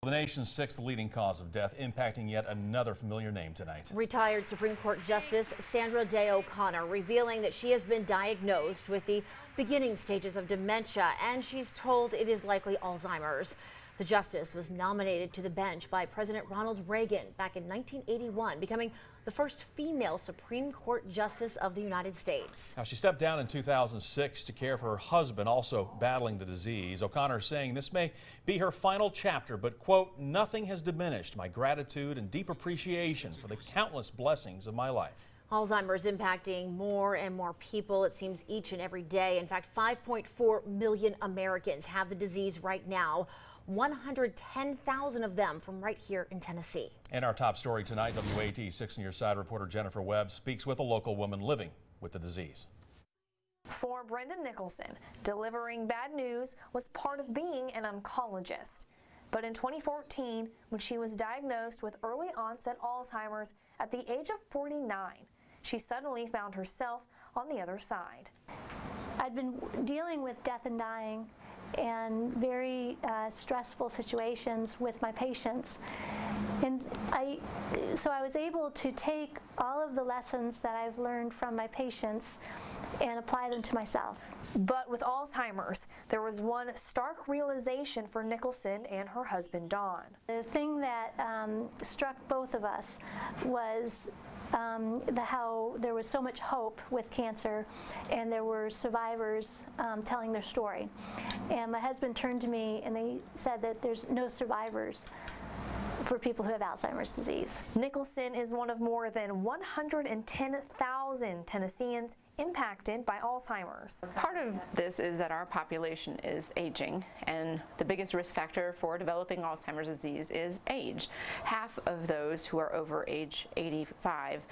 The nation's sixth leading cause of death, impacting yet another familiar name tonight. Retired Supreme Court Justice Sandra Day OConnor revealing that she has been diagnosed with the beginning stages of dementia, and she's told it is likely Alzheimer's. The justice was nominated to the bench by President Ronald Reagan back in 1981, becoming the first female Supreme Court Justice of the United States. Now, she stepped down in 2006 to care for her husband, also battling the disease. O'Connor saying this may be her final chapter, but, quote, nothing has diminished my gratitude and deep appreciation for the countless blessings of my life. Alzheimer's impacting more and more people, it seems, each and every day. In fact, 5.4 million Americans have the disease right now. 110,000 of them from right here in Tennessee. And our top story tonight, WATE 6 on Your Side reporter Jennifer Webb speaks with a local woman living with the disease. For Brenda Nicholson, delivering bad news was part of being an oncologist. But in 2014, when she was diagnosed with early onset Alzheimer's at the age of 49, she suddenly found herself on the other side. I'd been dealing with death and dying and very stressful situations with my patients. And so I was able to take all of the lessons that I've learned from my patients and apply them to myself. But with Alzheimer's, there was one stark realization for Nicholson and her husband, Don. The thing that struck both of us was how there was so much hope with cancer, and there were survivors telling their story. And my husband turned to me and they said that there's no survivors for people who have Alzheimer's disease. Nicholson is one of more than 110,000 Tennesseans impacted by Alzheimer's. Part of this is that our population is aging, and the biggest risk factor for developing Alzheimer's disease is age. Half of those who are over age 85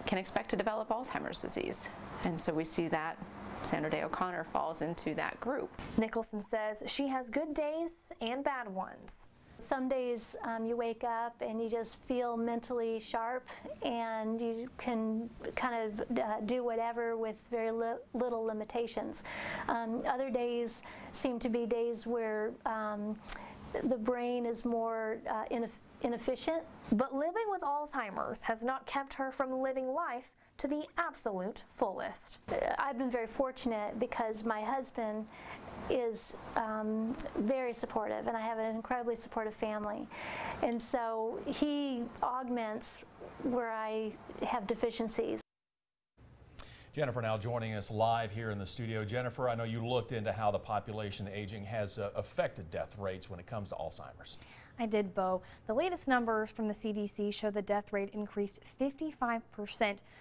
can expect to develop Alzheimer's disease, and so we see that Sandra Day OConnor falls into that group. Nicholson says she has good days and bad ones. Some days you wake up and you just feel mentally sharp and you can kind of do whatever with very little limitations. Other days seem to be days where the brain is more inefficient. But living with Alzheimer's has not kept her from living life to the absolute fullest. I've been very fortunate because my husband is very supportive, and I have an incredibly supportive family, and so he augments where I have deficiencies. Jennifer now joining us live here in the studio. Jennifer, I know you looked into how the population aging has affected death rates when it comes to Alzheimer's. I did, Bo. The latest numbers from the CDC show the death rate increased 55%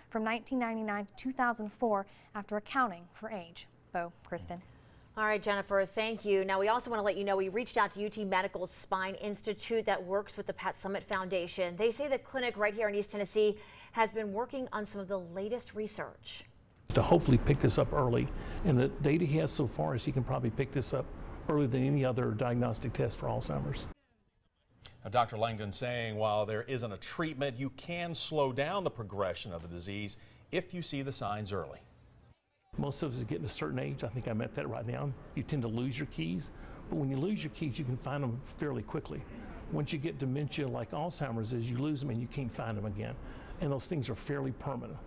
from 1999 to 2004 after accounting for age. Bo, Kristen. All right, Jennifer, thank you. Now, we also want to let you know we reached out to UT Medical's Spine Institute that works with the Pat Summitt Foundation. They say the clinic right here in East Tennessee has been working on some of the latest research. To hopefully pick this up early, and the data he has so far is he can probably pick this up earlier than any other diagnostic test for Alzheimer's. Now, Dr. Langdon saying while there isn't a treatment, you can slow down the progression of the disease if you see the signs early. Most of us get to a certain age, I think I'm at that right now, you tend to lose your keys. But when you lose your keys, you can find them fairly quickly. Once you get dementia like Alzheimer's is, you lose them and you can't find them again. And those things are fairly permanent.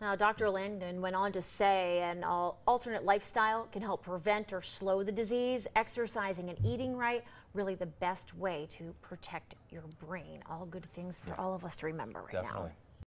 Now, Dr. Langdon went on to say an alternate lifestyle can help prevent or slow the disease. Exercising and eating right, really the best way to protect your brain. All good things for all of us to remember right now. Definitely.